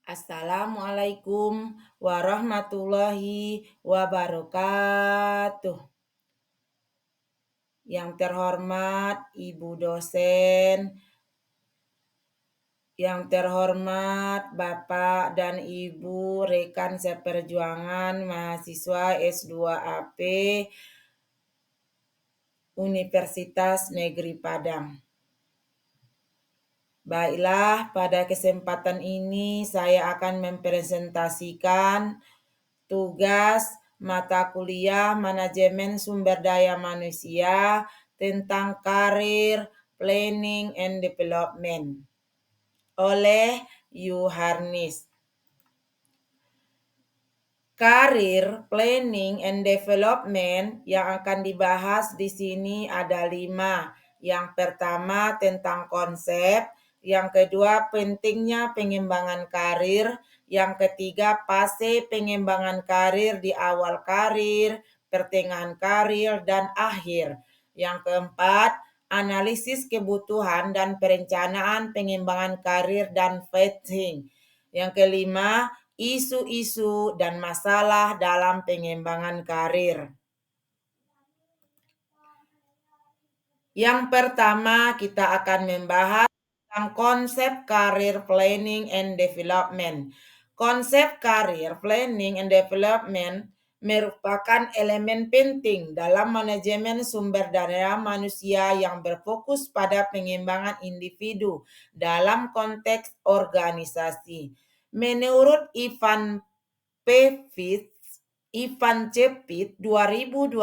Assalamualaikum warahmatullahi wabarakatuh. Yang terhormat Ibu dosen, yang terhormat Bapak dan Ibu rekan seperjuangan mahasiswa S2AP Universitas Negeri Padang. Baiklah, pada kesempatan ini saya akan mempresentasikan tugas mata kuliah Manajemen Sumber Daya Manusia tentang Career Planning and Development oleh Yuharnis. Career Planning and Development yang akan dibahas di sini ada 5. Yang pertama tentang konsep, yang kedua pentingnya pengembangan karir, yang ketiga fase pengembangan karir di awal karir, pertengahan karir, dan akhir. Yang keempat, analisis kebutuhan dan perencanaan pengembangan karir dan vetting. Yang kelima, isu-isu dan masalah dalam pengembangan karir. Yang pertama, kita akan membahas tentang konsep career planning and development. Konsep career planning and development merupakan elemen penting dalam manajemen sumber daya manusia yang berfokus pada pengembangan individu dalam konteks organisasi. Menurut Ivan Cepit 2012,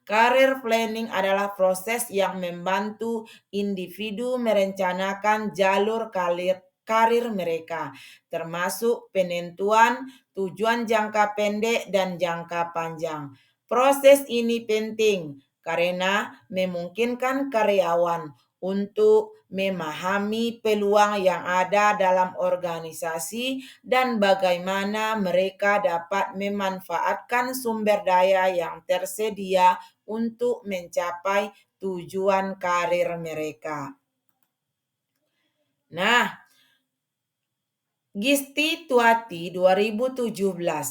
career planning adalah proses yang membantu individu merencanakan jalur karir mereka, termasuk penentuan tujuan jangka pendek dan jangka panjang. Proses ini penting karena memungkinkan karyawan untuk memahami peluang yang ada dalam organisasi dan bagaimana mereka dapat memanfaatkan sumber daya yang tersedia untuk mencapai tujuan karir mereka. Nah, Gisti Tuati 2017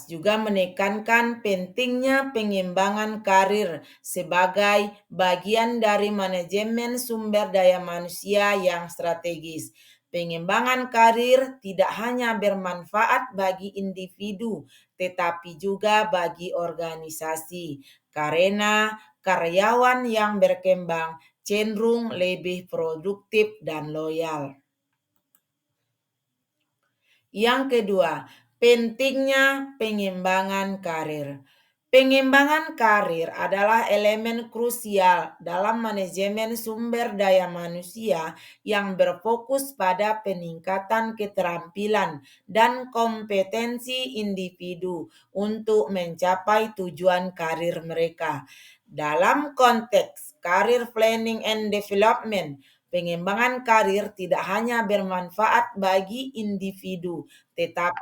juga menekankan pentingnya pengembangan karir sebagai bagian dari manajemen sumber daya manusia yang strategis. Pengembangan karir tidak hanya bermanfaat bagi individu, tetapi juga bagi organisasi, karena karyawan yang berkembang cenderung lebih produktif dan loyal. Yang kedua, pentingnya pengembangan karir. Pengembangan karir adalah elemen krusial dalam manajemen sumber daya manusia yang berfokus pada peningkatan keterampilan dan kompetensi individu untuk mencapai tujuan karir mereka. Dalam konteks career planning and development, pengembangan karir tidak hanya bermanfaat bagi individu, tetapi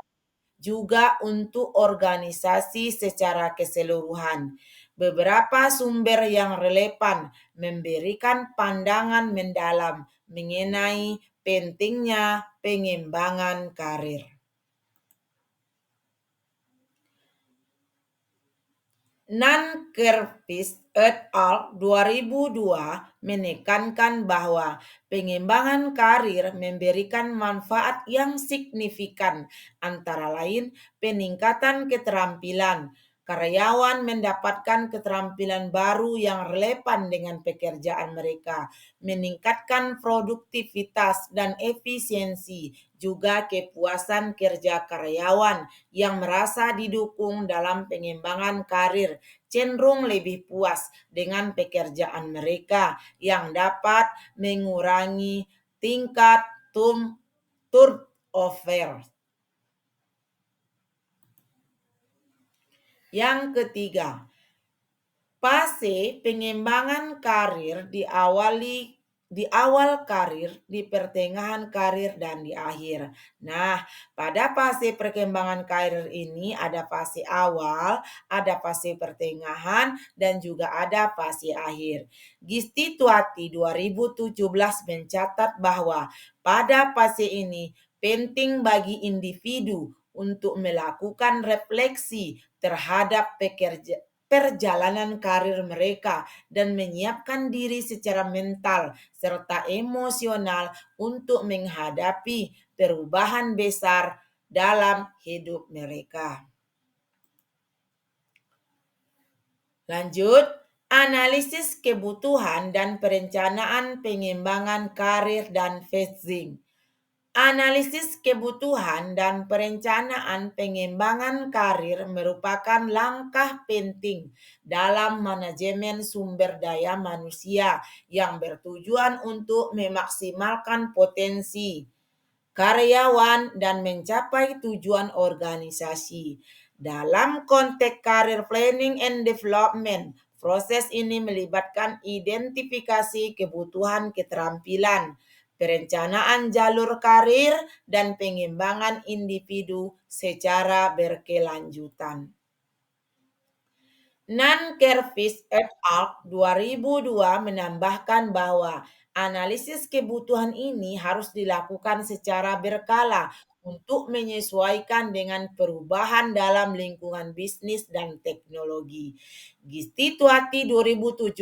juga untuk organisasi secara keseluruhan. Beberapa sumber yang relevan memberikan pandangan mendalam mengenai pentingnya pengembangan karir. Nankervis et al. 2002 menekankan bahwa pengembangan karir memberikan manfaat yang signifikan, antara lain peningkatan keterampilan. Karyawan mendapatkan keterampilan baru yang relevan dengan pekerjaan mereka, meningkatkan produktivitas dan efisiensi, juga kepuasan kerja karyawan yang merasa didukung dalam pengembangan karir cenderung lebih puas dengan pekerjaan mereka yang dapat mengurangi tingkat turnover. Yang ketiga, fase pengembangan karir di awal karir, di pertengahan karir, dan di akhir. Nah, pada fase perkembangan karir ini ada fase awal, ada fase pertengahan, dan juga ada fase akhir. Gisti Tuati 2017 mencatat bahwa pada fase ini penting bagi individu untuk melakukan refleksi terhadap perjalanan karir mereka dan menyiapkan diri secara mental serta emosional untuk menghadapi perubahan besar dalam hidup mereka. Lanjut, analisis kebutuhan dan perencanaan pengembangan karir dan phasing. Analisis kebutuhan dan perencanaan pengembangan karir merupakan langkah penting dalam manajemen sumber daya manusia yang bertujuan untuk memaksimalkan potensi karyawan dan mencapai tujuan organisasi. Dalam konteks career planning and development, proses ini melibatkan identifikasi kebutuhan keterampilan, perencanaan jalur karir, dan pengembangan individu secara berkelanjutan. Nankervis et al. 2002 menambahkan bahwa analisis kebutuhan ini harus dilakukan secara berkala untuk menyesuaikan dengan perubahan dalam lingkungan bisnis dan teknologi. Gistituati 2017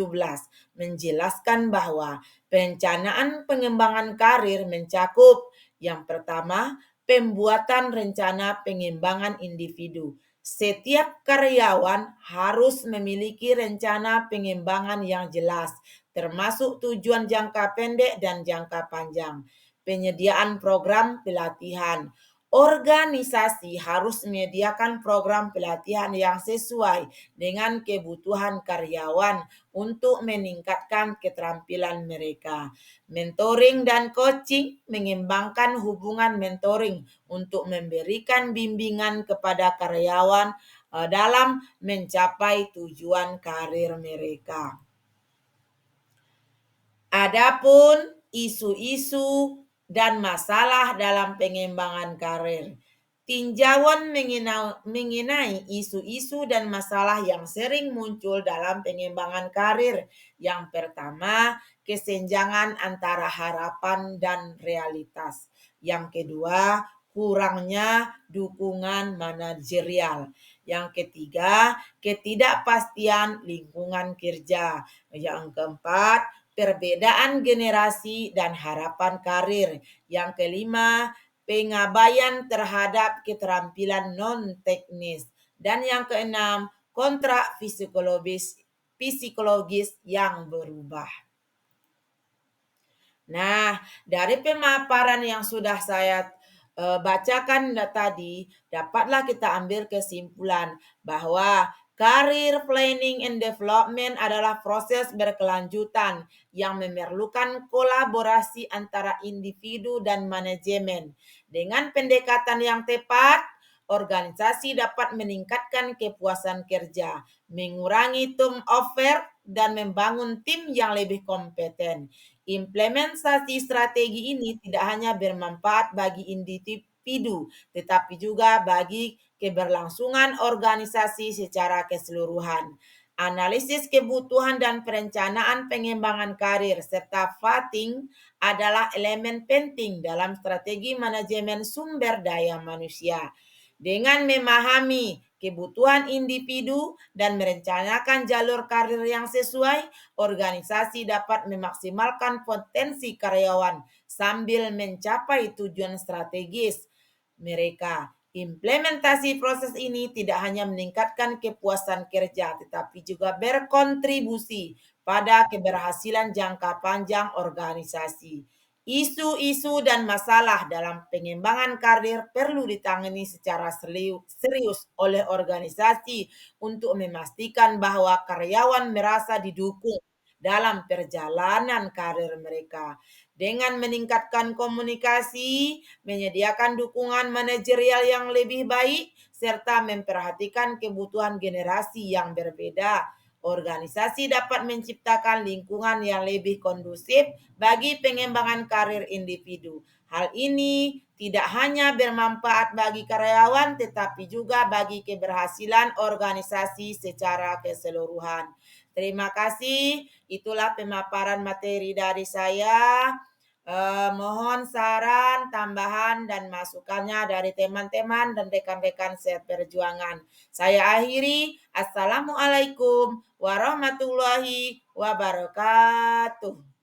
menjelaskan bahwa perencanaan pengembangan karir mencakup yang pertama, pembuatan rencana pengembangan individu. Setiap karyawan harus memiliki rencana pengembangan yang jelas, termasuk tujuan jangka pendek dan jangka panjang. Penyediaan program pelatihan. Organisasi harus menyediakan program pelatihan yang sesuai dengan kebutuhan karyawan untuk meningkatkan keterampilan mereka. Mentoring dan coaching mengembangkan hubungan mentoring untuk memberikan bimbingan kepada karyawan dalam mencapai tujuan karir mereka. Adapun isu-isu dan masalah dalam pengembangan karir. Tinjauan mengenai isu-isu dan masalah yang sering muncul dalam pengembangan karir. Yang pertama, kesenjangan antara harapan dan realitas. Yang kedua, kurangnya dukungan manajerial. Yang ketiga, ketidakpastian lingkungan kerja. Yang keempat, perbedaan generasi dan harapan karir. Yang kelima, pengabaian terhadap keterampilan non-teknis. Dan yang keenam, kontrak psikologis yang berubah. Nah, dari pemaparan yang sudah saya bacakan tadi, dapatlah kita ambil kesimpulan bahwa career planning and development adalah proses berkelanjutan yang memerlukan kolaborasi antara individu dan manajemen. Dengan pendekatan yang tepat, organisasi dapat meningkatkan kepuasan kerja, mengurangi turnover, dan membangun tim yang lebih kompeten. Implementasi strategi ini tidak hanya bermanfaat bagi individu, tetapi juga bagi keberlangsungan organisasi secara keseluruhan. Analisis kebutuhan dan perencanaan pengembangan karir serta phasing adalah elemen penting dalam strategi manajemen sumber daya manusia. Dengan memahami kebutuhan individu dan merencanakan jalur karir yang sesuai, organisasi dapat memaksimalkan potensi karyawan sambil mencapai tujuan strategis mereka. Implementasi proses ini tidak hanya meningkatkan kepuasan kerja, tetapi juga berkontribusi pada keberhasilan jangka panjang organisasi. Isu-isu dan masalah dalam pengembangan karir perlu ditangani secara serius oleh organisasi untuk memastikan bahwa karyawan merasa didukung dalam perjalanan karir mereka. Dengan meningkatkan komunikasi, menyediakan dukungan manajerial yang lebih baik, serta memperhatikan kebutuhan generasi yang berbeda, organisasi dapat menciptakan lingkungan yang lebih kondusif bagi pengembangan karir individu. Hal ini tidak hanya bermanfaat bagi karyawan, tetapi juga bagi keberhasilan organisasi secara keseluruhan. Terima kasih. Itulah pemaparan materi dari saya. Mohon saran, tambahan, dan masukannya dari teman-teman dan rekan-rekan seperjuangan. Saya akhiri. Assalamualaikum warahmatullahi wabarakatuh.